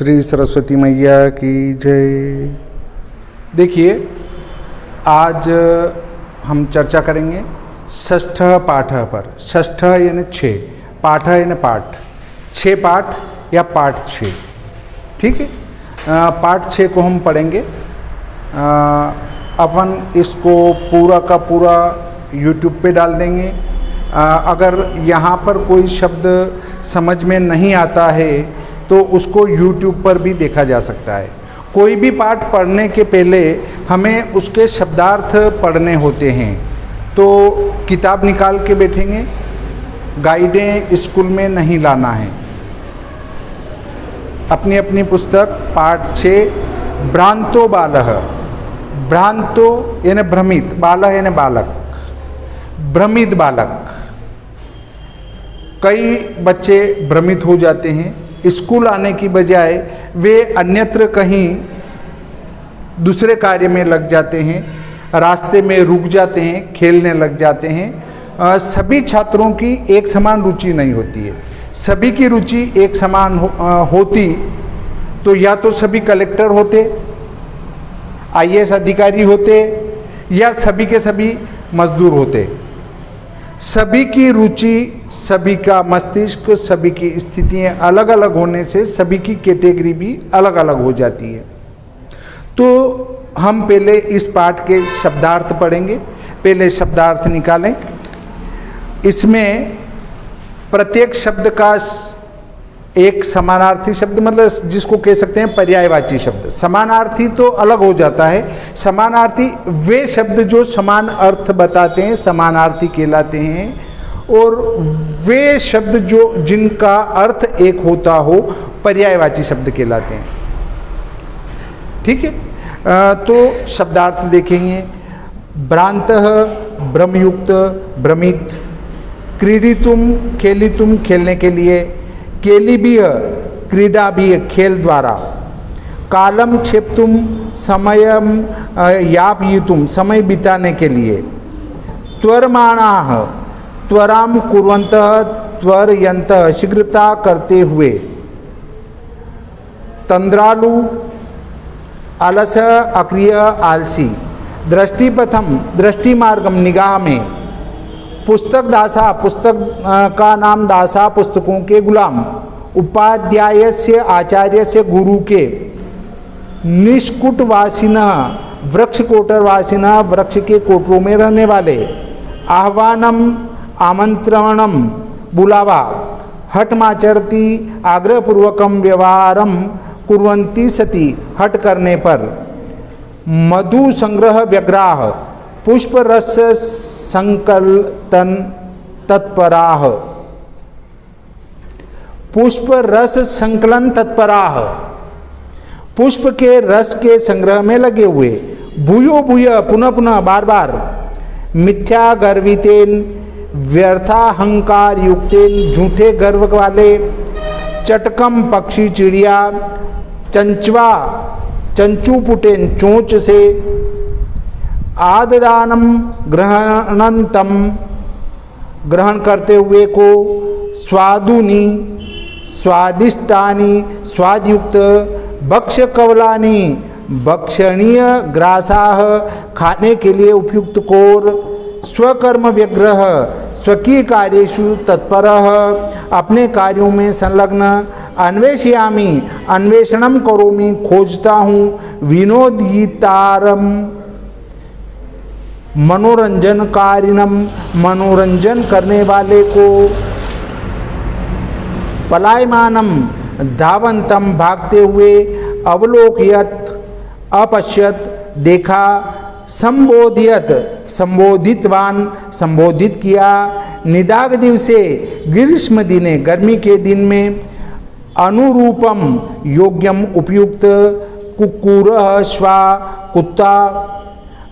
श्री सरस्वती मैया की जय। देखिए, आज हम चर्चा करेंगे षष्ठ पाठ पर। षष्ठ यानी 6, पाठ यानी पाठ, 6 पाठ या पाठ 6। ठीक है, पाठ 6 को हम पढ़ेंगे। अपन इसको पूरा का पूरा YouTube पे डाल देंगे। अगर यहाँ पर कोई शब्द समझ में नहीं आता है तो उसको YouTube पर भी देखा जा सकता है। कोई भी पाठ पढ़ने के पहले हमें उसके शब्दार्थ पढ़ने होते हैं। तो किताब निकाल के बैठेंगे, गाइडें स्कूल में नहीं लाना है। अपनी अपनी पुस्तक पाठ 6 भ्रांतो बालः, भ्रांतो यानी भ्रमित, बालः यानी बालक, भ्रमित बालक। कई बच्चे भ्रमित हो जाते हैं, स्कूल आने की बजाय वे अन्यत्र कहीं दूसरे कार्य में लग जाते हैं, रास्ते में रुक जाते हैं, खेलने लग जाते हैं। सभी छात्रों की एक समान रुचि नहीं होती है। सभी की रुचि एक समान होती तो या तो सभी कलेक्टर होते, IAS अधिकारी होते, या सभी के सभी मजदूर होते। सभी की रुचि, सभी का मस्तिष्क, सभी की स्थितियाँ अलग अलग होने से सभी की कैटेगरी भी अलग अलग हो जाती है। तो हम पहले इस पाठ के शब्दार्थ पढ़ेंगे। पहले शब्दार्थ निकालें। इसमें प्रत्येक शब्द का एक समानार्थी शब्द, मतलब जिसको कह सकते हैं पर्यायवाची शब्द। समानार्थी तो अलग हो जाता है। समानार्थी वे शब्द जो समान अर्थ बताते हैं समानार्थी कहलाते हैं, और वे शब्द जो जिनका अर्थ एक होता हो पर्यायवाची शब्द कहलाते हैं। ठीक है, तो शब्दार्थ देखेंगे। भ्रांतः भ्रमयुक्त, भ्रमित। क्रीडितुम खेलितुम, खेलने के लिए। केलिबीय, क्रीडा भी, खेल द्वारा। कालम क्षेप्तुम, समयम यापयितुम, समय बिताने के लिए। त्वरमाणाः, त्वराम कुर्वन्तः, त्वरयन्तः, शीघ्रता करते हुए। तंद्रालु, अलस, अक्रिय, आलसी। दृष्टिपथम, दृष्टि मार्गम, निगाह में। पुस्तक दासा, पुस्तक का नाम दासा, पुस्तकों के गुलाम। उपाध्याय से, आचार्य से, गुरु के। निष्कुटवासिनः, वृक्ष कोटरवासिनः, वृक्ष के कोटरों में रहने वाले। आह्वानम, आमंत्रणम, बुलावा। हठमाचरति, आग्रहपूर्वकम व्यवहारम कुर्वन्ति सति, हट करने पर। मधु संग्रह व्यग्राह, पुष्प रस संकलन तत्पराः, पुष्प रस संकलन तत्पराः, पुष्प के रस के संग्रह में लगे हुए। भूयो भूय, पुनः पुनः, बार बार। मिथ्या गर्वितेन, व्यर्थाहंकार युक्तेन, झूठे गर्व वाले। चटकम, पक्षी चिड़िया। चंचवा, चंचुपुटेन, चोंच से। आददानम, ग्रहणंतम, ग्रहण करते हुए को। स्वादुनी, स्वादिष्टानि, स्वादयुक्त। भक्ष कवलानि, भक्षणीय। ग्रासाः, खाने के लिए उपयुक्त कोर। स्वकर्म व्यग्रह, स्वकीय कार्येषु तत्परः, अपने कार्यों में संलग्न। अन्वेषयामि, अन्वेषणम करोमि, खोजता हूँ। विनोदितारम, मनोरंजनकारिणम, मनोरंजन करने वाले को। पलायमानम, धावंतम, भागते हुए। अवलोकयत, अपश्यत, देखा। संबोधियत, संबोधितवान, संबोधित किया। निदाग दिवसे, ग्रीष्म दिने, गर्मी के दिन में। अनुरूपम, योग्यम, उपयुक्त। कुक्कुरः, श्वा, कुत्ता।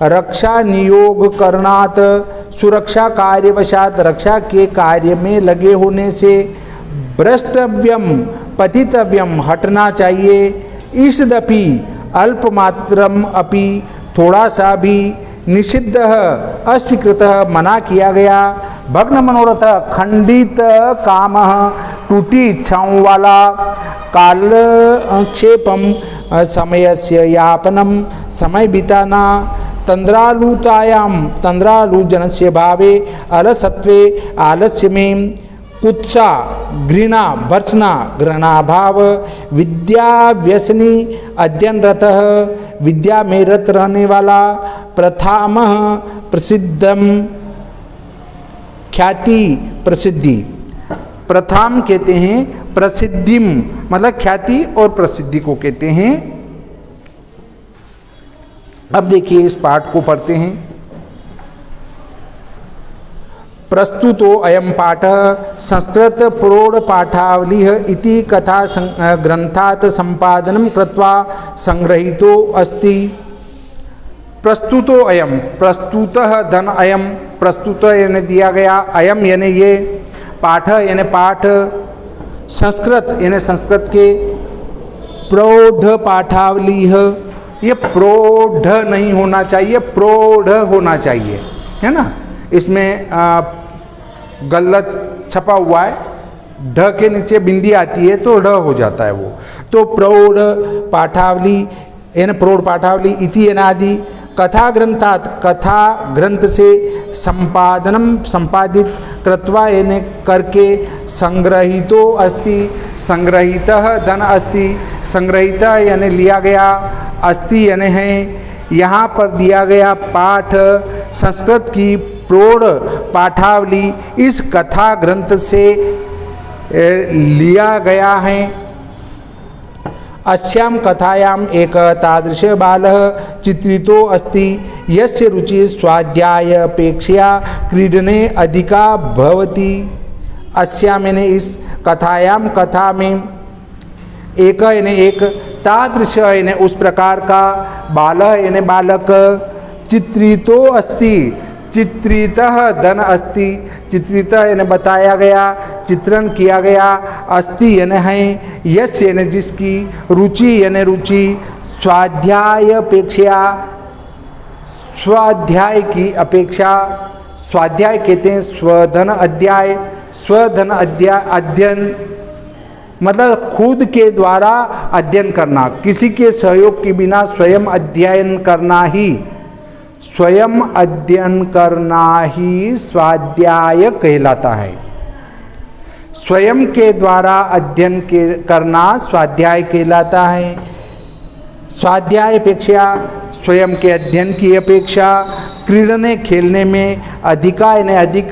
रक्षा नियोग करणात, सुरक्षा कार्यवशात, रक्षा के कार्य में लगे होने से। भ्रष्टव्यम, पतितव्यम, हटना चाहिए। ईषदपि, अल्पमात्रम अपि, थोड़ा सा भी। निषिद्ध, अस्वीकृत, मना किया गया। भग्न मनोरथ, खंडित काम, टूटी इच्छाओं वाला। कालक्षेपम समयस्य यापनम समय बिताना तंद्रालुजनस्य भावे अलसत्वे आलस्य में कुत्सा घृणा भर्सना घृणाभाव विद्या व्यसनी अध्ययनरतः विद्या में रत रहने वाला प्रथामह प्रसिद्धम ख्याति प्रसिद्धि प्रथाम कहते हैं प्रसिद्धिम मतलब ख्याति और प्रसिद्धि को कहते हैं। अब देखिए इस पाठ को पढ़ते हैं। प्रस्तुतो अयम पाठ संस्कृत प्रौढ़ पाठावली इति कथा ग्रंथात् संपादनम कृत्वा संग्रहीतो अस्ति। प्रस्तुतो अयम प्रस्तुतः धन अयम प्रस्तुत यानी दिया गया, अयम यानी ये, पाठ यानी पाठ, संस्कृत यानी संस्कृत के, प्रौढ़ पाठावली ये प्रौढ़ नहीं होना चाहिए, प्रौढ़ होना चाहिए, है ना। इसमें गलत छपा हुआ है, ढ के नीचे बिंदी आती है तो ढ हो जाता है वो। तो प्रौढ़ पाठावली यानी प्रौढ़ पाठावली इति यानी आदि, कथा ग्रंथात कथा ग्रंथ से, संपादनम संपादित, कृत्वा यानी करके, संग्रहीतो अस्ति संग्रहीतः धन अस्ति संग्रहीत यानी लिया गया, अस्ति यानी है। यहाँ पर दिया गया पाठ संस्कृत की प्रौढ़ पाठावली इस कथा ग्रंथ से लिया गया है। अस्याम कथायाम एक तादृश बालः चित्रितो अस्ति यस्य रुचि स्वाध्याय अपेक्षया क्रीडने अधिका भवति। अस्याम यानी इस कथायाम कथा में, एक यानी एक, तादृश यानी उस प्रकार का, बालः यानी बालक, चित्रितो अस्ति चित्रितः धन अस्ति चित्रितः यानी बताया गया, चित्रण किया गया, अस्ति यानी है, यस यानी जिसकी, रुचि यानी रुचि, स्वाध्याय अपेक्षा स्वाध्याय की अपेक्षा, स्वाध्याय कहते हैं स्वधन अध्याय, स्वधन अध्याय अध्ययन मतलब खुद के द्वारा अध्ययन करना, किसी के सहयोग के बिना स्वयं अध्ययन करना ही, स्वयं अध्ययन करना ही स्वाध्याय कहलाता है। स्वयं के द्वारा अध्ययन करना स्वाध्याय कहलाता है। स्वाध्याय अपेक्षा स्वयं के अध्ययन की अपेक्षा क्रीडने खेलने में अधिका यानी अधिक,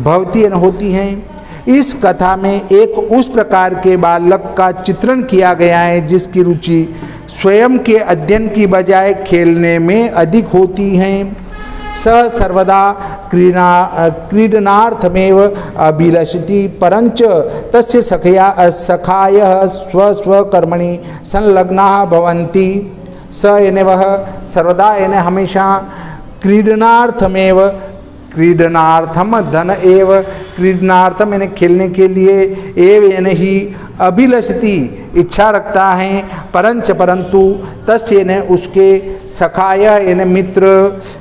भवती यानी होती हैं। इस कथा में एक उस प्रकार के बालक का चित्रण किया गया है जिसकी रुचि स्वयं के अध्ययन की बजाय खेलने में अधिक होती हैं। स सर्वदा क्रीडनार्थमेव अभिलषति परंच तस्य सखायः स्वस्वकर्मणि संलग्नाः भवन्ति। स यानी वह, सर्वदा यानी हमेशा, क्रीडनार्थमेव क्रीडनार्थम धन एव, क्रीडनार्थम यानी खेलने के लिए, एव यानी ही, अभिलषति इच्छा रखता है, परंच परंतु, तस्य यानी उसके, सखाय यानी मित्र,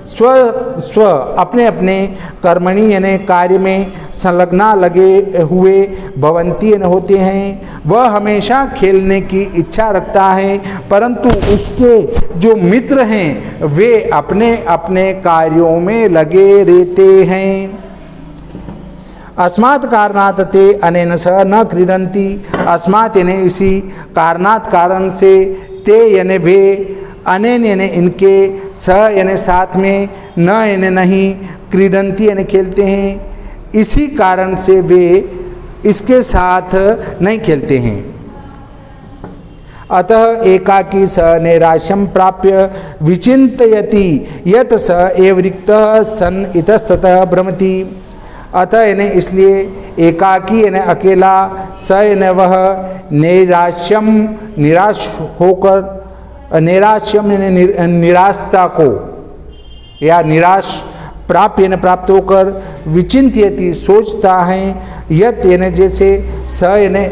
स्व अपने अपने, कर्मणि यानी कार्य में, संलग्ना लगे हुए, भवंती यानी होते हैं। वह हमेशा खेलने की इच्छा रखता है परंतु उसके जो मित्र हैं वे अपने अपने कार्यों में लगे रहते हैं। अस्मात् कारणात् ते अनेन सह न क्रीडन्ति। अस्मात् यानी इसी, कारणात् कारण से, ते यानी वे, अनेन यानी इनके, सह यानी साथ में, न यानी नहीं, क्रीडन्ति यानी खेलते हैं, इसी कारण से वे इसके साथ नहीं खेलते हैं। अतः एकाकी स नैराश्यम प्राप्य विचिन्तयति यत् स एव रिक्तः सन् इतस्ततः भ्रमति। अतः यानी इसलिए, एकाकी यानी अकेला, स यानी वह, नैराश्यम निराश होकर, नैराश्यम यानी निराशता को या निराश, प्राप्त यानी प्राप्त होकर, विचिंत्यति सोचता है, यत यानी जैसे, स यानी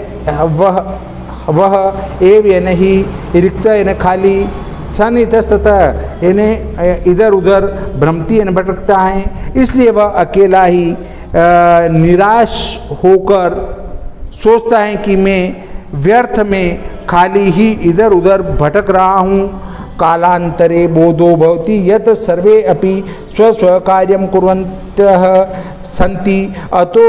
वह एव यानी ही, रिक्त यानी खाली, सन इतस्ततः यानी इधर उधर, भ्रमती यानी भटकता है, इसलिए वह अकेला ही निराश होकर सोचता है कि मैं व्यर्थ में खाली ही इधर उधर भटक रहा हूँ। कालांतरे बोधो भवति यत सर्वे अपि स्वस्व कार्यं कुर्वन्तः सन्ति अतो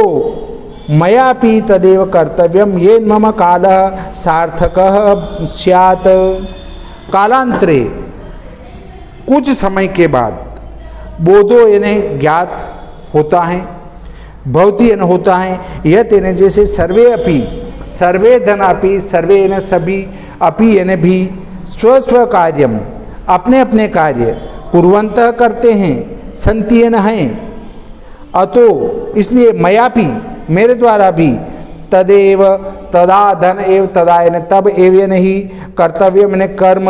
मयापि तदेव कर्तव्यम येन मम कालः सार्थकः स्यात्। कालांतरे कुछ समय के बाद बोधो इन्हें ज्ञात होता है, भवति इन्हें होता है, यत इन्हें जैसे सर्वे अपि, सर्वे धन अपि, सर्वे इन्हें सभी, अपि इन्हें भी स्वस्व कार्यम अपने अपने कार्य कुर्वन्तः करते हैं, संति न हैं। अतो इसलिए मयापि मेरे द्वारा भी तदेव तदा धन एव तदा यानी तब एव नहीं कर्तव्य मैंने कर्म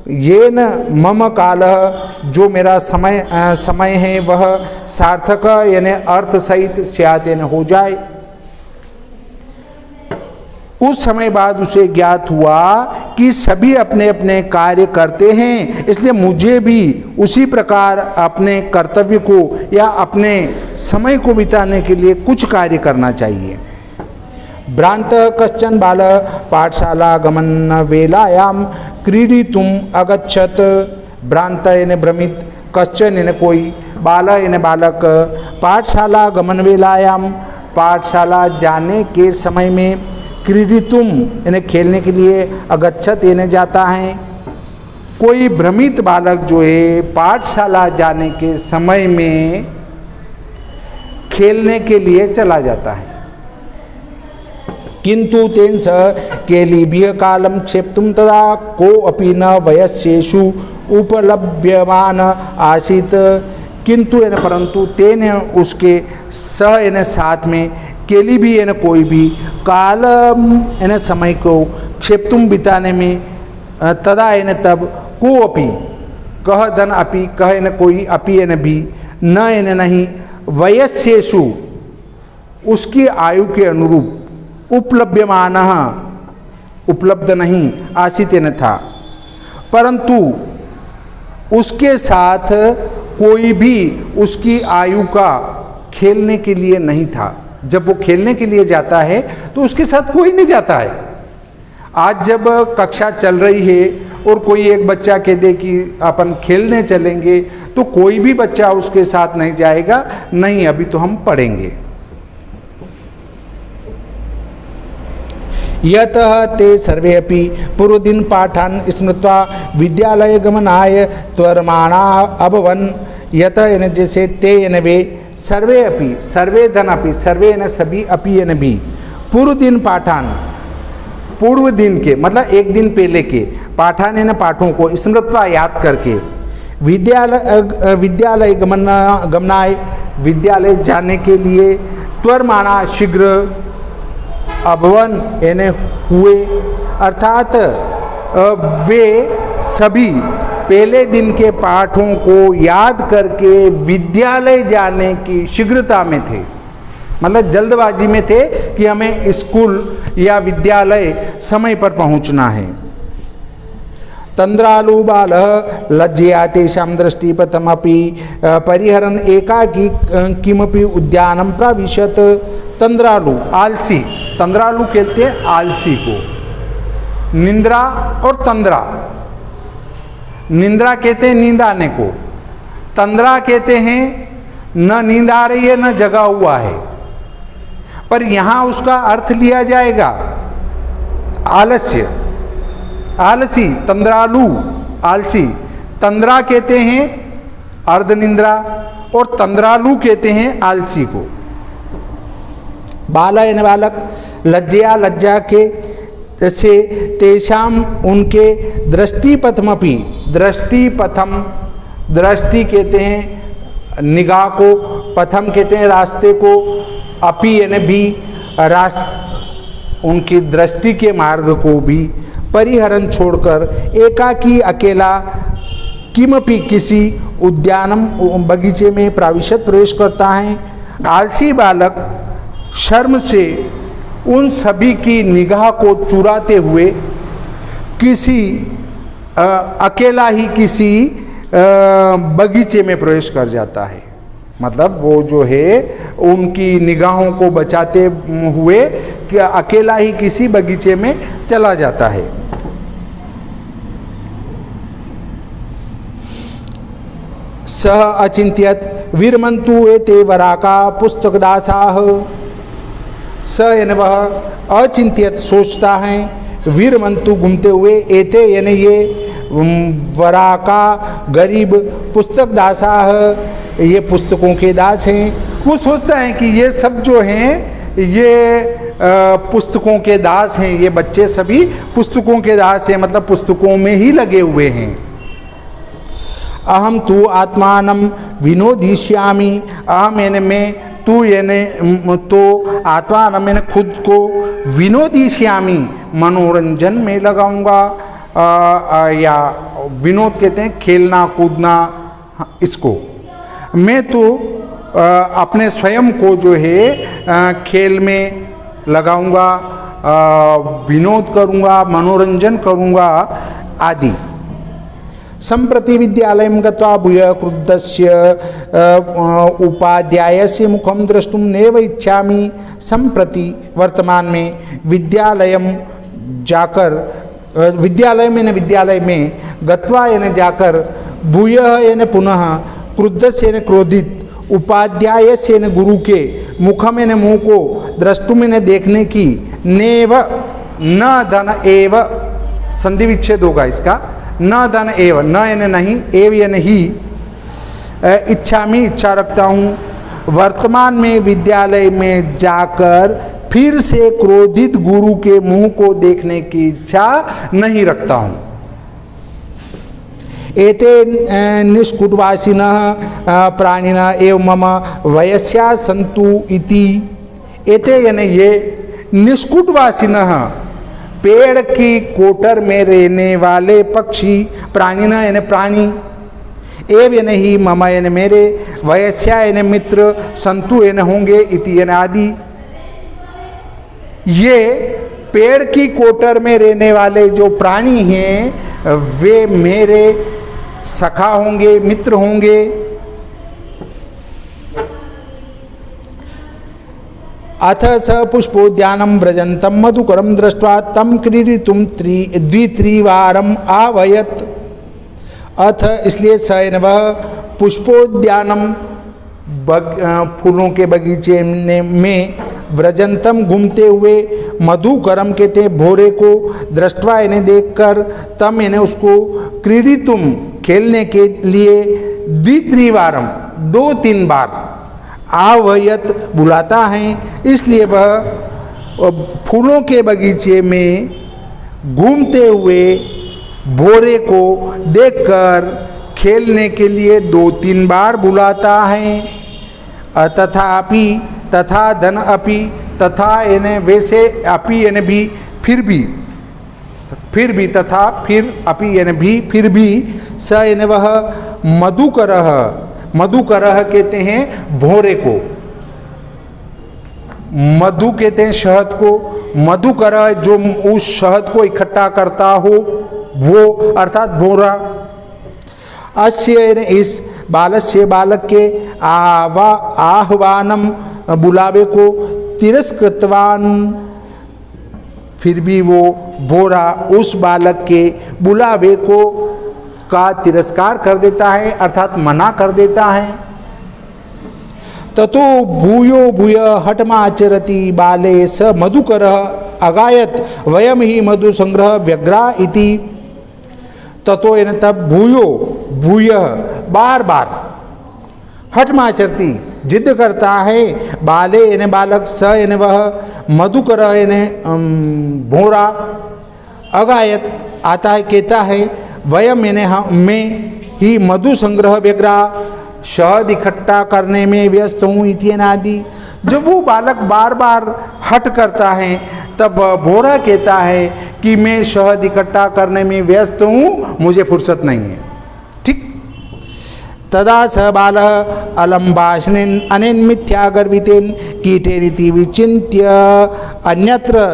ये न मम काल जो मेरा समय है वह सार्थक यानी अर्थ सहित स्यात् यानी हो जाए। उस समय बाद उसे ज्ञात हुआ कि सभी अपने अपने कार्य करते हैं, इसलिए मुझे भी उसी प्रकार अपने कर्तव्य को या अपने समय को बिताने के लिए कुछ कार्य करना चाहिए। भ्रांत कश्चन बाल पाठशाला गमन वेलायां क्रीडितुम अगच्छत। भ्रांत यानी भ्रमित, कश्चन यानी कोई, बाल यानी बालक, पाठशाला गमन वेलायां पाठशाला जाने के समय में, क्रीडितुम यानी खेलने के लिए, अगच्छत यानी जाता है। कोई भ्रमित बालक जो है पाठशाला जाने के समय में खेलने के लिए चला जाता है। किंतु तेन स केलिभ्य कालम क्षेप्तुम तदा को अपि न वयस्येषु उपलभ्यमान आसीत। किंतु यानी परंतु तेन उसके स यानी साथ में, केली भी यानी कोई भी, कालम यानी समय को, क्षेप्तुम बिताने में, तदा यानी तब, को अपि कह धन अपि, कह यानी कोई, अपि यानी भी, न यानी नहीं, वयस्येषु उसकी आयु के अनुरूप, उपलभ्यमानः उपलब्ध नहीं, आसीत यानी था, परंतु उसके साथ कोई भी उसकी आयु का खेलने के लिए नहीं था। जब वो खेलने के लिए जाता है तो उसके साथ कोई नहीं जाता है। आज जब कक्षा चल रही है और कोई एक बच्चा कह दे कि अपन खेलने चलेंगे, तो कोई भी बच्चा उसके साथ नहीं जाएगा, नहीं अभी तो हम पढ़ेंगे। यतः ते सर्वे अपि पूर्वदिन पाठान् स्मृत्वा विद्यालय गमनाय त्वरमाणा अभवन्। यतः यानी जैसे, ते यानी वे, सर्वे अपि, सर्वे धन अपि, सर्वे यानी सभी, अपि यानी भी, पूर्व दिन पाठान, पूर्व दिन के मतलब एक दिन पहले के, पाठान यानी पाठों को, स्मृत्वा याद करके, विद्यालय गमनाय विद्यालय जाने के लिए, त्वरमाणा शीघ्र, अभवन यानी हुए, अर्थात वे सभी पहले दिन के पाठों को याद करके विद्यालय जाने की शीघ्रता में थे, मतलब जल्दबाजी में थे कि हमें स्कूल या विद्यालय समय पर पहुंचना है। तंद्रालु बाल लज्जया तेषां दृष्टिपथमपि परिहरन् एकाकी किमपि उद्यानं प्राविशत्। तंद्रालु आलसी, तंद्रालु कहते हैं आलसी को। निंद्रा और तंद्रा, निंद्रा कहते हैं नींद आने को, तंद्रा कहते हैं न नींद आ रही है न जगा हुआ है, पर यहाँ उसका अर्थ लिया जाएगा आलस्य, आलसी, तंद्रालु आलसी। तंद्रा कहते हैं अर्धनिंद्रा और तंद्रालु कहते हैं आलसी को। बाला यानी बालक, लज्जया लज्जा के, जैसे तेषाम उनके, दृष्टिपथमपि, दृष्टिपथम, दृष्टि कहते हैं निगाह को, पथम कहते हैं रास्ते को, अपि यानी भी, उनकी दृष्टि के मार्ग को भी, परिहरण छोड़कर, एकाकी अकेला, किमपि किसी, उद्यानम बगीचे में, प्राविशत प्रवेश करता है। आलसी बालक शर्म से उन सभी की निगाह को चुराते हुए किसी अकेला ही किसी बगीचे में प्रवेश कर जाता है। मतलब वो जो है उनकी निगाहों को बचाते हुए कि अकेला ही किसी बगीचे में चला जाता है। सह अचिंत्यत वीरमंतु एते वराका पुस्तक दासाह। स यानी वह अचिंत्यत सोचता है, वीरमंतु घूमते हुए, एते यानी ये वराका गरीब, पुस्तक दासाह ये पुस्तकों के दास हैं। वो सोचता है कि ये सब जो हैं ये पुस्तकों के दास हैं, ये बच्चे सभी पुस्तकों के दास हैं, मतलब पुस्तकों में ही लगे हुए हैं। अहम तु आत्मानम विनोदिष्यामि। अहम यानी मैं, तू यानी तो, आत्मानम यानी खुद को, विनोदिष्यामि मनोरंजन में लगाऊंगा, या विनोद कहते हैं खेलना कूदना, इसको मैं तो अपने स्वयं को जो है खेल में लगाऊंगा, विनोद करूंगा, मनोरंजन करूंगा आदि। संप्रति विद्यालयं गत्वा भूय क्रुद्धस्य उपाध्यायस्य मुखं द्रष्टुं नैव इच्छामि। संप्रति वर्तमान में, विद्यालयं जाकर, विद्यालय में, विद्यालय में, गत्वा यानी जाकर, भूय यानी पुनः, क्रुद्धस्य यानी क्रोधित, उपाध्यायस्य यानी गुरु के, मुखम यानी मुँह को, द्रष्टुम यानी देखने की, नेव न धन एव, संधि विच्छेद होगा इसका, न धन एव, न यानी नहीं, एव यानी ही, इच्छामि इच्छा रखता हूँ, वर्तमान में विद्यालय में जाकर फिर से क्रोधित गुरु के मुंह को देखने की इच्छा नहीं रखता हूँ। एते निष्कुटवासिनः प्राणिनः एव मम वयस्या सन्तु इति। एते यानी ये, निष्कुटवासिनः पेड़ की कोटर में रहने वाले पक्षी, प्राणिनः यानी प्राणी, एव यानी ही, मम यानी मेरे, वयस्या यानी मित्र, सन्तु यानी होंगे, इति यानी आदि। ये पेड़ की कोटर में रहने वाले जो प्राणी हैं वे मेरे सखा होंगे, मित्र होंगे। अथ स पुष्पोद्यानं व्रजन्तं मधुकरं दृष्ट्वा तं क्रीडितुं द्वित्रिवारम् आवयत्। अथ इसलिए स यानी वह, पुष्पोद्यानम फूलों के बगीचे में, व्रजंतम घूमते हुए, मधुकरम कहते हैं भोरे को, दृष्टवा यानी देखकर, तम यानी उसको, क्रीडितुम खेलने के लिए, द्वित्रिवारम 2-3 बार, आवयत बुलाता है, इसलिए वह फूलों के बगीचे में घूमते हुए भोरे को देखकर खेलने के लिए 2-3 बार बुलाता है। तथापि, तथा धन अपि, तथा यानी वैसे, अपि यानी भी, फिर भी, फिर भी, तथा फिर, अपि यानी भी, फिर भी, स यानी वह, मधुकरः, मधुकरः कहते हैं भोरे को, मधु कहते हैं शहद को, मधुकरः जो उस शहद को इकट्ठा करता हो वो, अर्थात भोरा। अस्य इस बालस्य, बालक के, आह्वानम बुलावे को, तिरस्कृतवान, फिर भी वो भोरा उस बालक के बुलावे को का तिरस्कार कर देता है, अर्थात मना कर देता है। ततो भूयो भूय हठमाचरति बाले स मधुकरः अगायत वयम ही मधु संग्रह व्यग्रा इति। ततो यानी तब, भूयो भूय बार बार, हठमाचरति जिद करता है, बाले यानी बालक, स यानी वह, मधुकरः यानी भोरा, अगायत आता है, कहता है, वयम यानी मैं ही, मधु संग्रह व्यग्रा शहद इकट्ठा करने में व्यस्त हूँ, इत्यन आदि। जब वो बालक बार बार हट करता है तब भोरा कहता है कि मैं शहद इकट्ठा करने में व्यस्त हूँ, मुझे फुर्सत नहीं है। ठीक। तदा स बालः अलम्बाष्णेन अनेन मिथ्या गर्वितेन कीटेरिति विचिन्त्य अन्यत्र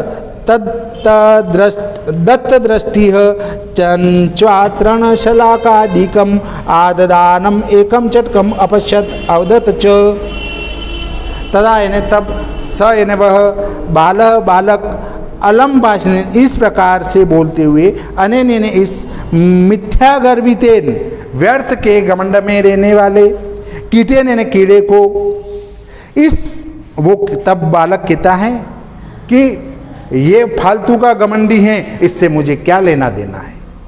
तद्दृष्ट दत्तदृष्टिः चञ्च्वात्रणशलाकादिकम् आददानम् एकं चटकम् अपश्यत् अवदत् च। तदा यानी तब स यानी वह बालक अलम भाषण इस प्रकार से बोलते हुए अनेन यानी इस मिथ्या गर्वितेन व्यर्थ के घमंड में रहने वाले कीटेन यानी कीड़े को इस वो तब बालक कहता है कि ये फालतू का घमंडी है, इससे मुझे क्या लेना देना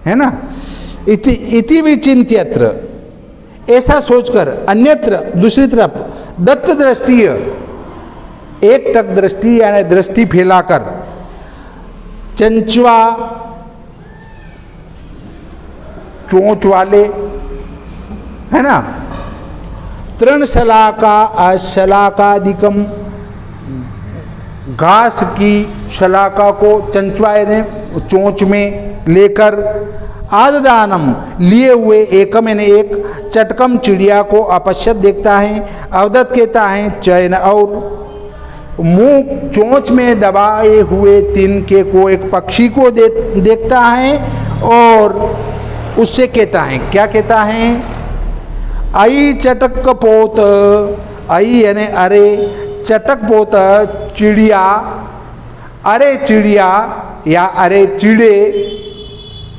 है ना। इति विचिन्त्यत्र ऐसा सोचकर अन्यत्र दूसरी तरफ दत्त दृष्टि एक टक दृष्टि यानी दृष्टि फैलाकर चंचवा चोंच वाले है ना तृणशलाकादिकम घास की शलाका को चंचवा यानी चोंच में लेकर आददानम लिए हुए एकम यानी एक चटकम चिड़िया को अपश्यत देखता है। अवदत कहता है चयन और मुंह चोंच में दबाए हुए तिनके को एक पक्षी को देखता है और उससे कहता है, क्या कहता है, आई चटक पोत, आई यानी अरे, चटक पोत चिड़िया, अरे चिड़िया या अरे चिड़े,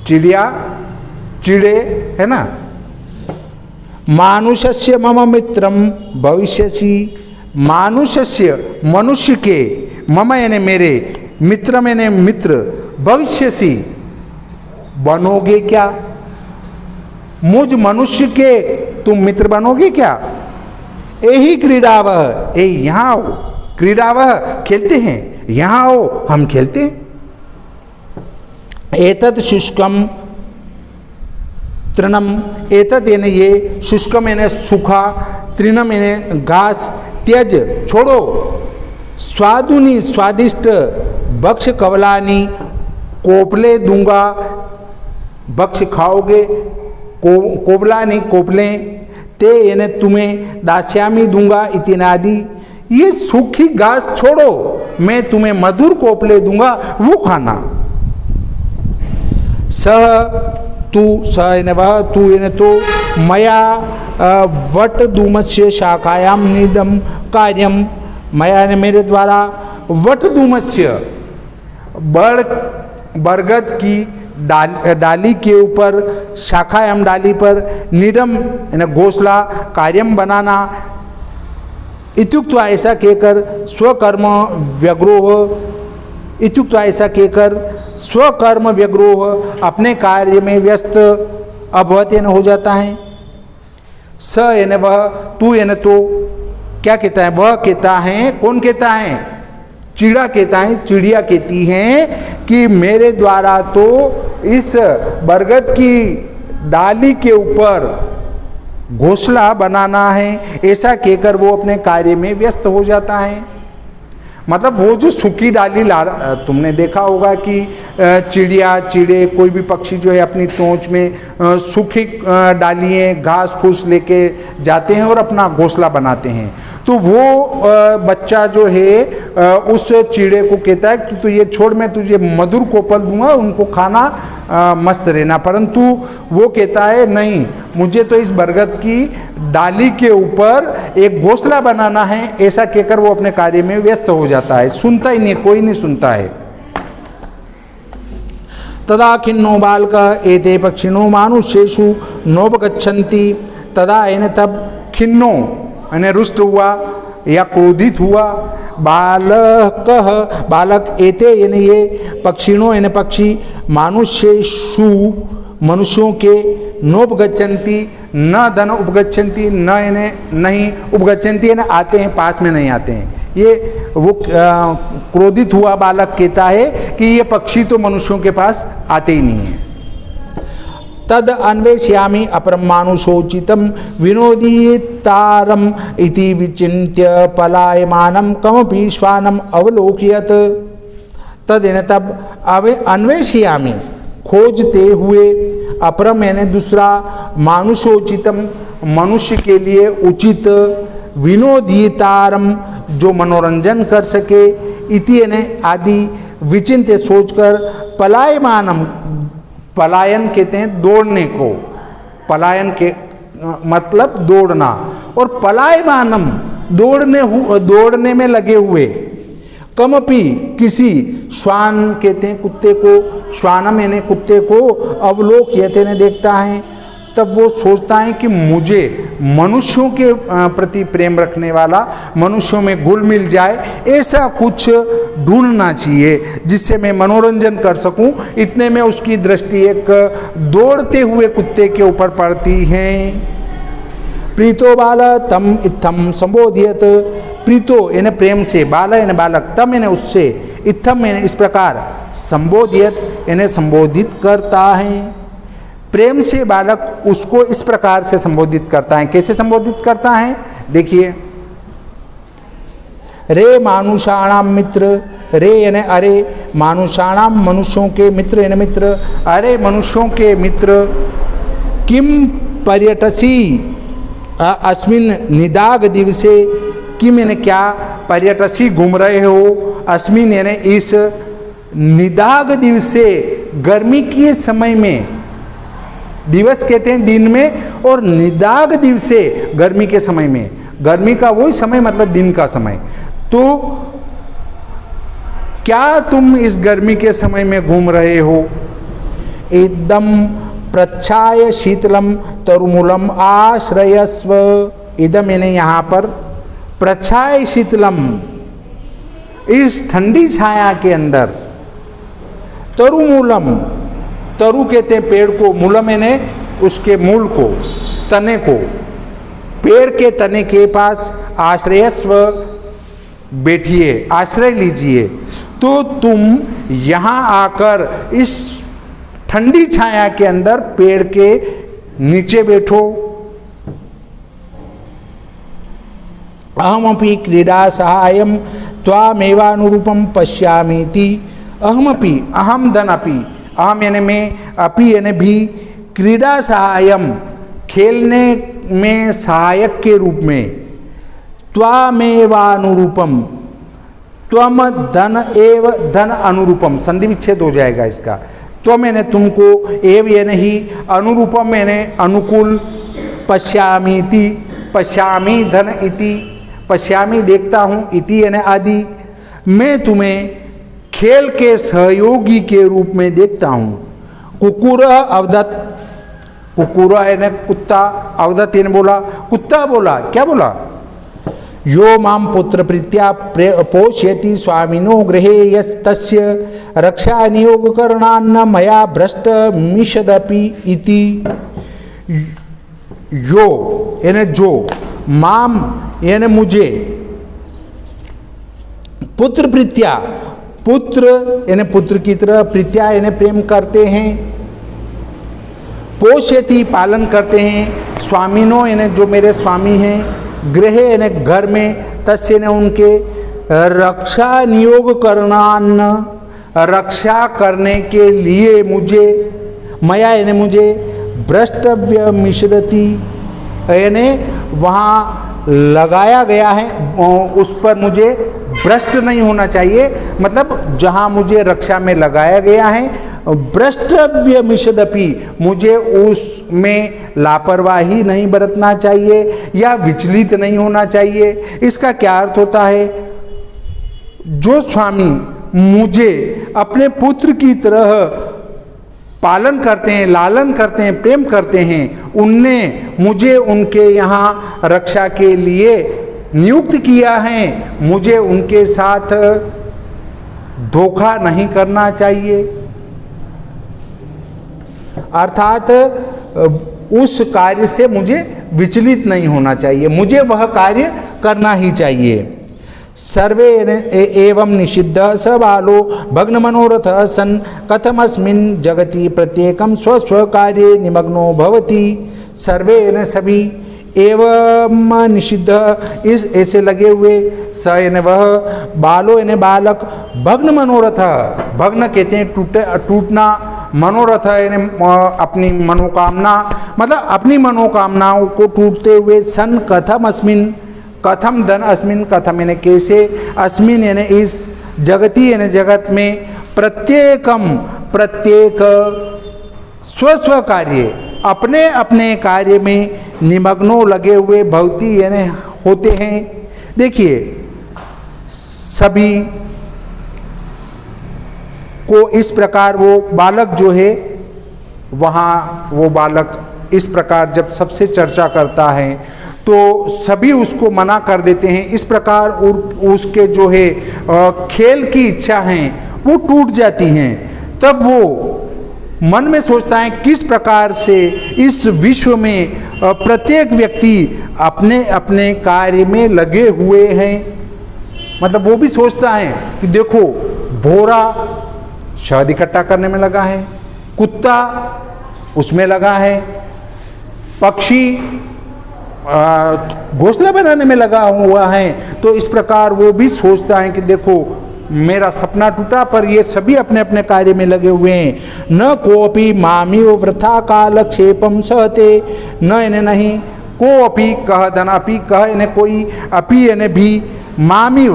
चिड़िया चिड़े है ना। मानुषस्य मम मित्रम भविष्यसि, मानुषस्य मनुष्य के, मम यानी मेरे, मित्रम यानी मित्र, भविष्यसि बनोगे क्या, मुझ मनुष्य के तुम मित्र बनोगे क्या। यही क्रीड़ावह, यही यहाँ आओ, क्रीड़ावह खेलते हैं, यहाँ आओ हम खेलते हैं। एतत् शुष्कम तृणम, एतत् यानी ये, शुष्कम यानी सूखा, तृणम यानी घास, त्यज छोड़ो, स्वादुनी स्वादिष्ट, भक्ष कवलानी कोपले दूंगा, भक्ष खाओगे, कोवलानी कोपले, ते यानी तुम्हें, दास्यामी दूंगा इत्यादि, ये सूखी घास छोड़ो, मैं तुम्हें मधुर कोपले दूंगा, वो खाना। सह तू, स यानी वह, तू यानी तो, मया वट धूमस्य शाखायाम निडम कार्यम, मया यानी मेरे द्वारा, वट धूमस्य बरगद की डाली के ऊपर, शाखायाम डाली पर, निडम यानी घोंसला, कार्यम बनाना, इत्युक्त्वा ऐसा कहकर, स्वकर्म व्यग्रोह, इत्युक्त्वा ऐसा कहकर, स्वकर्म व्यग्रोह अपने कार्य में व्यस्त अभवत यानी हो जाता है। स यानी वह, तू यानी तो, क्या कहता है, वह कहता है, कौन कहता है, चिड़ा कहता है, चिड़िया कहती है कि मेरे द्वारा तो इस बरगद की डाली के ऊपर घोंसला बनाना है, ऐसा कहकर वो अपने कार्य में व्यस्त हो जाता है। मतलब वो जो सूखी डाली तुमने देखा होगा कि चिड़िया चिड़े कोई भी पक्षी जो है अपनी चोंच में सूखी डालियाँ घास फूस लेके जाते हैं और अपना घोंसला बनाते हैं। तो वो बच्चा जो है उस चिड़े को कहता है कि तो ये छोड़, मैं तुझे मधुर कोपल दूंगा, उनको खाना मस्त रहना। परंतु वो कहता है नहीं, मुझे तो इस बरगद की डाली के ऊपर एक घोंसला बनाना है, ऐसा कहकर वो अपने कार्य में व्यस्त हो जाता है, सुनता ही नहीं, कोई नहीं सुनता है। तदा खिन्नो बालक एते पक्षिणो मानुष्येषु नोपगच्छन्ति, तदा यानी तब खिन्नो यानी रुष्ट हुआ या क्रोधित हुआ, बालक एते यानी ये, पक्षिणों यानी पक्षी, मानुष्येषु मनुष्यों के, नोपगच्छन्ति न धन उपगच्छन्ति, न यानी नहीं, उपगच्छन्ति यानी आते हैं, पास में नहीं आते हैं। ये वो क्रोधित हुआ बालक कहता है कि ये पक्षी तो मनुष्यों के पास आते ही नहीं हैं। तद अन्वेष्यामि अपरम मानुषोचितम विनोदीतारम इति विचिन्त्य पलायमानम कमपि श्वानम अवलोकयत। तद यानी तब अन्वेष्यामि खोजते हुए, अपरम यानी दूसरा, मानुषोचितम मनुष्य के लिए उचित, विनोदीतारम जो मनोरंजन कर सके, इति यानी आदि, विचिन्त्य सोचकर पलायमानम, पलायन कहते हैं दौड़ने को, पलायन के मतलब दौड़ना, और पलायमानम दौड़ने में लगे हुए, कमपि किसी, श्वान कहते हैं कुत्ते को, श्वानम यानी कुत्ते को, अवलोक्यते ने देखता है, तब वो सोचता है कि मुझे मनुष्यों के प्रति प्रेम रखने वाला, मनुष्यों में घुल मिल जाए, ऐसा कुछ ढूंढना चाहिए जिससे मैं मनोरंजन कर सकूं। इतने में उसकी दृष्टि एक दौड़ते हुए कुत्ते के ऊपर पड़ती है। प्रीतो बाल तम इत्थम संबोधियत, प्रीतो यानी प्रेम से, बाल यानी बालक, तम यानी उससे, इत्थम यानी इस प्रकार, संबोधियत यानी संबोधित करता है। प्रेम से बालक उसको इस प्रकार से संबोधित करता है। कैसे संबोधित करता है? देखिए, रे मानुषाणाम मित्र, रे यानी अरे, मानुषाणाम मनुष्यों के, मित्र यानी मित्र, अरे मनुष्यों के मित्र, किम पर्यटसी अस्मिन निदाग दिवसे, किम यानी क्या, पर्यटसी घूम रहे हो, अस्मिन यानी इस, निदाग दिवसे गर्मी के समय में, दिवस कहते हैं दिन में, और निदाग दिवसे गर्मी के समय में, गर्मी का वही समय मतलब दिन का समय। तो क्या तुम इस गर्मी के समय में घूम रहे हो? एकदम प्रच्छाय शीतलम तरुमूलम आश्रयस्व, इदम यानी यहाँ पर प्रच्छाय शीतलम, इस ठंडी छाया के अंदर, तरुमूलम, तरु कहते हैं पेड़ को, मूलम यानी उसके मूल को, तने को, पेड़ के तने के पास आश्रयस्व, बैठिए, आश्रय लीजिए। तो तुम यहाँ आकर इस ठंडी छाया के अंदर पेड़ के नीचे बैठो। अहमपि क्रीडा सहायम त्वामेवानुरूपम पश्यामीति, अहमपि, अहम धन अपि, अहम यानी मैं, अपि यानी भी, क्रीडा सहायम खेलने में सहायक के रूप में, त्वामेवानुरूपम, त्वम धन एव धन अनुरूपम, संधि विच्छेद हो जाएगा इसका, त्वम यानी तुमको, एव यानी ही, अनुरूपम यानी अनुकूल, पश्यामीति, पश्यामी धन इति, पश्यामी देखता हूँ, इति यानी आदि, मैं तुम्हें खेल के सहयोगी के रूप में देखता हूँ। कुकुर अवदत, कुकुर यानी कुत्ता, अवदत यानी बोला, कुत्ता बोला, क्या बोला? यो माम पुत्र प्रीत्या पोषयति स्वामिनो गृहे यस्तस्य रक्षा नियोग करणान्न मया भ्रष्ट मिषदपि इति। यो यानी जो, माम यानी मुझे, पुत्र प्रीत्या, पुत्र यानी पुत्र की तरह, प्रीत्या यानी प्रेम करते हैं, पोषयति पालन करते हैं, स्वामिनो यानी जो मेरे स्वामी हैं, गृह यानी घर में, तस्य यानी उनके, रक्षा नियोग करणान्न, रक्षा करने के लिए मुझे, मया यानी मुझे, भ्रष्टव्य मिश्रति यानी वहाँ लगाया गया है, उस पर मुझे भ्रष्ट नहीं होना चाहिए, मतलब जहाँ मुझे रक्षा में लगाया गया है, भ्रष्टव्य मिषदपि, मुझे उसमें लापरवाही नहीं बरतना चाहिए या विचलित नहीं होना चाहिए। इसका क्या अर्थ होता है? जो स्वामी मुझे अपने पुत्र की तरह पालन करते हैं, लालन करते हैं, प्रेम करते हैं, उनने मुझे उनके यहाँ रक्षा के लिए नियुक्त किया है, मुझे उनके साथ धोखा नहीं करना चाहिए। अर्थात उस कार्य से मुझे विचलित नहीं होना चाहिए, मुझे वह कार्य करना ही चाहिए। सर्वे एवं निषिद्ध स बालो भग्न मनोरथ सन कथमस्मिन् जगति प्रत्येकम स्वस्व कार्ये निमग्नो भवति। सर्वे न सभी, एवं निषिद्ध इस ऐसे लगे हुए, स यानी वह, बालो यानी बालक, भग्न मनोरथ, भग्न कहते हैं टूटना, मनोरथ यानी अपनी मनोकामना, मतलब अपनी मनोकामनाओं को टूटते हुए, सन कथम अस्मिन, कथम धन अस्मिन, कथम यानी कैसे, अस्मिन यानी इस, जगती यानी जगत में प्रत्येक स्व कार्य अपने अपने कार्य में निमग्नो लगे हुए भवती यानी होते हैं। देखिए सभी को इस प्रकार वो बालक जो है वहाँ वो बालक इस प्रकार जब सबसे चर्चा करता है तो सभी उसको मना कर देते हैं। इस प्रकार उसके जो है खेल की इच्छा है वो टूट जाती हैं। तब वो मन में सोचता है किस प्रकार से इस विश्व में प्रत्येक व्यक्ति अपने अपने कार्य में लगे हुए हैं। मतलब वो भी सोचता है कि देखो भोरा शहद इकट्ठा करने में लगा है, कुत्ता उसमें लगा है, पक्षी घोंसला बनाने में लगा हुआ है। तो इस प्रकार वो भी सोचता है कि देखो मेरा सपना टूटा, पर ये सभी अपने अपने कार्य में लगे हुए हैं। न कोपी मामिव वृथा कालक्षेपम सहते, न इन्हें नहीं कोपी कह धन अपि कह इन्हें कोई अपि इन्हें भी मामिव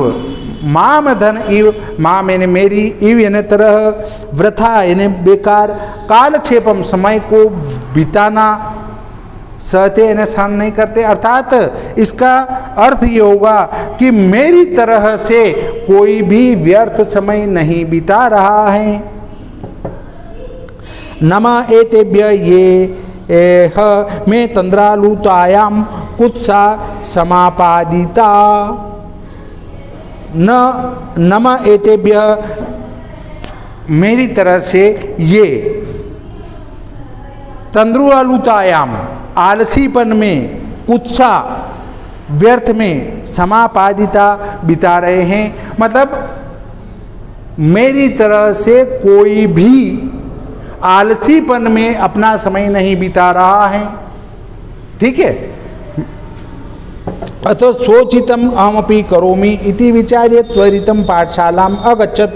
माम धन इव माम यानी मेरी इव यानी तरह वृथा यानी बेकार कालक्षेपम समय को बिताना सहते यानी सहन नहीं करते। अर्थात इसका अर्थ ये होगा कि मेरी तरह से कोई भी व्यर्थ समय नहीं बिता रहा है। नमा एतेभ्य ये में तंद्रालुतायाम कुत्सा समापादिता न नम एतेभ्य मेरी तरह से ये तंद्रुआलुतायाम आलसीपन में कुत्सा व्यर्थ में समापादिता बिता रहे हैं। मतलब मेरी तरह से कोई भी आलसीपन में अपना समय नहीं बिता रहा है। ठीक है। अतो सोचितम अहमपि करोमि इति विचार्य त्वरितम पाठशालाम अगच्छत।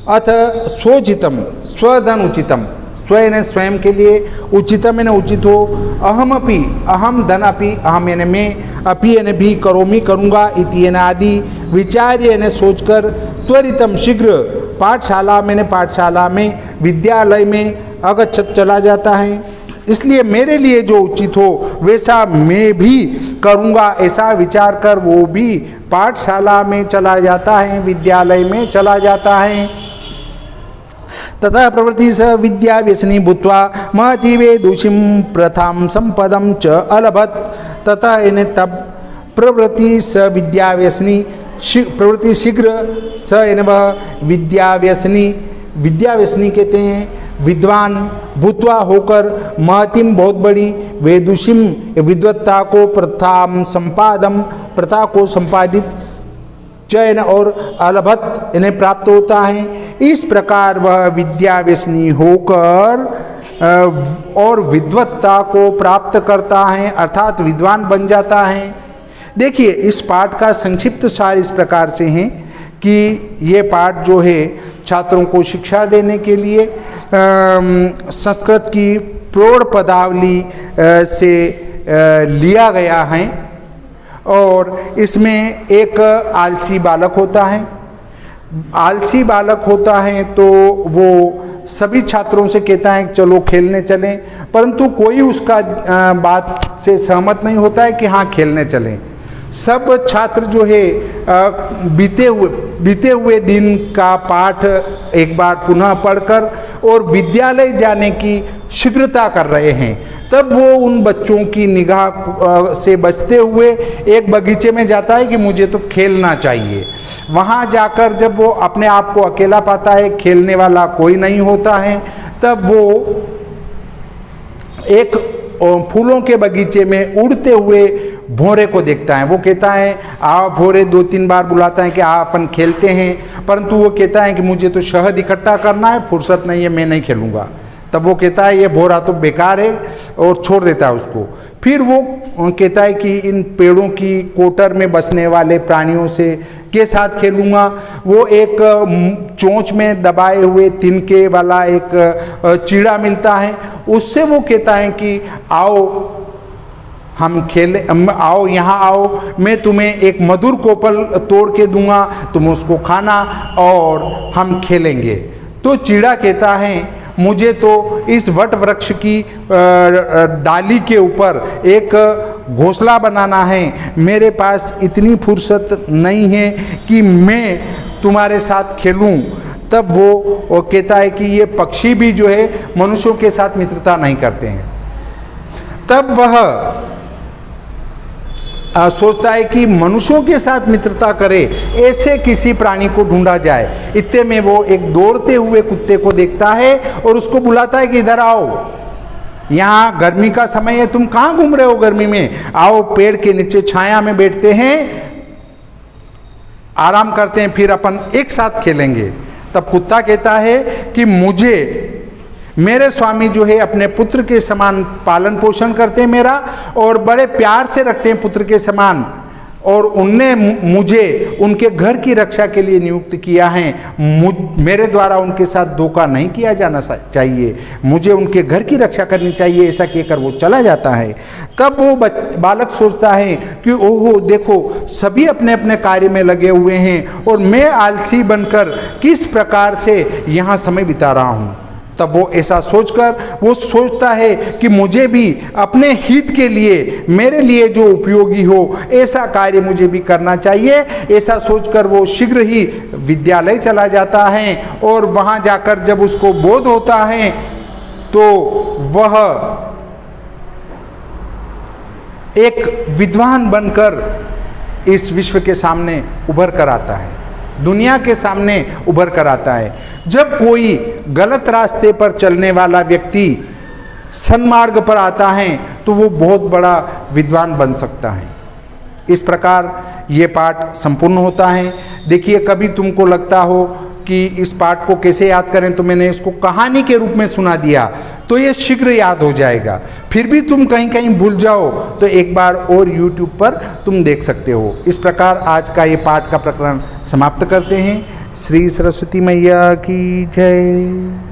अथ सोचितम स्वधन उचितम, स्वयं स्वयं के लिए, उचितम यानी उचित हो, अहमपि अहम धन अपि अहम यानी मैं, अपि यानी भी, करोमि करूँगा, इति यानी आदि, विचार्य यानी सोचकर, त्वरितम शीघ्र, पाठशाला मैंने पाठशाला में, विद्यालय में, अगच्छत चला जाता है। इसलिए मेरे लिए जो उचित हो वैसा मैं भी करूँगा ऐसा विचार कर वो भी पाठशाला में चला जाता है, विद्यालय में चला जाता है। ततः प्रवृत्ति स विद्या व्यसनी भूत्वा महतीवे दूषिम प्रथाम संपदम च अलभत। ततः इन्हें तब प्रवृत्ति स विद्या व्यसनी, प्रवृत्ति शीघ्र, स इन वह विद्या व्यसनी, विद्या व्यसनी कहते हैं विद्वान, भूत्वा होकर, महतिम बहुत बड़ी, वेदुषिम विद्वत्ता को, प्रथाम संपादम प्रथा को संपादित, चयन और अलभत इन्हें प्राप्त होता है। इस प्रकार वह विद्या व्यसनी होकर और विद्वत्ता को प्राप्त करता है, अर्थात विद्वान बन जाता है। देखिए इस पाठ का संक्षिप्त सार इस प्रकार से है कि ये पाठ जो है छात्रों को शिक्षा देने के लिए संस्कृत की प्रौढ़ पदावली से लिया गया है। और इसमें एक आलसी बालक होता है। आलसी बालक होता है तो वो सभी छात्रों से कहता है चलो खेलने चलें, परंतु कोई उसका बात से सहमत नहीं होता है कि हाँ खेलने चलें। सब छात्र जो है बीते हुए दिन का पाठ एक बार पुनः पढ़कर और विद्यालय जाने की शीघ्रता कर रहे हैं। तब वो उन बच्चों की निगाह से बचते हुए एक बगीचे में जाता है कि मुझे तो खेलना चाहिए। वहाँ जाकर जब वो अपने आप को अकेला पाता है, खेलने वाला कोई नहीं होता है, तब वो एक फूलों के बगीचे में उड़ते हुए भौरे को देखता है। वो कहता है आ भौरे, 2-3 बार बुलाता है कि आ अपन खेलते हैं, परंतु वो कहता है कि मुझे तो शहद इकट्ठा करना है, फुर्सत नहीं है, मैं नहीं खेलूँगा। तब वो कहता है ये भौरा तो बेकार है और छोड़ देता है उसको। फिर वो कहता है कि इन पेड़ों की कोटर में बसने वाले प्राणियों से के साथ खेलूँगा। वो एक चोंच में दबाए हुए तिनके वाला एक चीड़ा मिलता है, उससे वो कहता है कि आओ हम खेले, आओ यहाँ आओ, मैं तुम्हें एक मधुर कोपल तोड़ के दूंगा, तुम उसको खाना और हम खेलेंगे। तो चिड़ा कहता है मुझे तो इस वट वृक्ष की डाली के ऊपर एक घोंसला बनाना है, मेरे पास इतनी फुर्सत नहीं है कि मैं तुम्हारे साथ खेलूं। तब वो कहता है कि ये पक्षी भी जो है मनुष्यों के साथ मित्रता नहीं करते हैं। तब वह सोचता है कि मनुष्यों के साथ मित्रता करे ऐसे किसी प्राणी को ढूंढा जाए। इतने में वो एक दौड़ते हुए कुत्ते को देखता है और उसको बुलाता है कि इधर आओ, यहाँ गर्मी का समय है, तुम कहाँ घूम रहे हो गर्मी में, आओ पेड़ के नीचे छाया में बैठते हैं, आराम करते हैं, फिर अपन एक साथ खेलेंगे। तब कुत्ता कहता है कि मेरे स्वामी जो है अपने पुत्र के समान पालन पोषण करते हैं मेरा, और बड़े प्यार से रखते हैं पुत्र के समान, और उनने मुझे उनके घर की रक्षा के लिए नियुक्त किया है। मेरे द्वारा उनके साथ धोखा नहीं किया जाना चाहिए, मुझे उनके घर की रक्षा करनी चाहिए। ऐसा कहकर वो चला जाता है। तब वो बालक सोचता है कि ओहो देखो, सभी अपने अपने कार्य में लगे हुए हैं और मैं आलसी बनकर किस प्रकार से यहाँ समय बिता रहा हूँ। तब वो ऐसा सोचकर वो सोचता है कि मुझे भी अपने हित के लिए, मेरे लिए जो उपयोगी हो ऐसा कार्य मुझे भी करना चाहिए। ऐसा सोचकर वो शीघ्र ही विद्यालय चला जाता है, और वहाँ जाकर जब उसको बोध होता है तो वह एक विद्वान बनकर इस विश्व के सामने उभर कर आता है, दुनिया के सामने उभर कर आता है। जब कोई गलत रास्ते पर चलने वाला व्यक्ति सन्मार्ग पर आता है तो वो बहुत बड़ा विद्वान बन सकता है। इस प्रकार ये पाठ संपूर्ण होता है। देखिए, कभी तुमको लगता हो कि इस पाठ को कैसे याद करें, तो मैंने इसको कहानी के रूप में सुना दिया तो ये शीघ्र याद हो जाएगा। फिर भी तुम कहीं कहीं भूल जाओ तो एक बार और YouTube पर तुम देख सकते हो। इस प्रकार आज का ये पाठ का प्रकरण समाप्त करते हैं। श्री सरस्वती मैया की जय।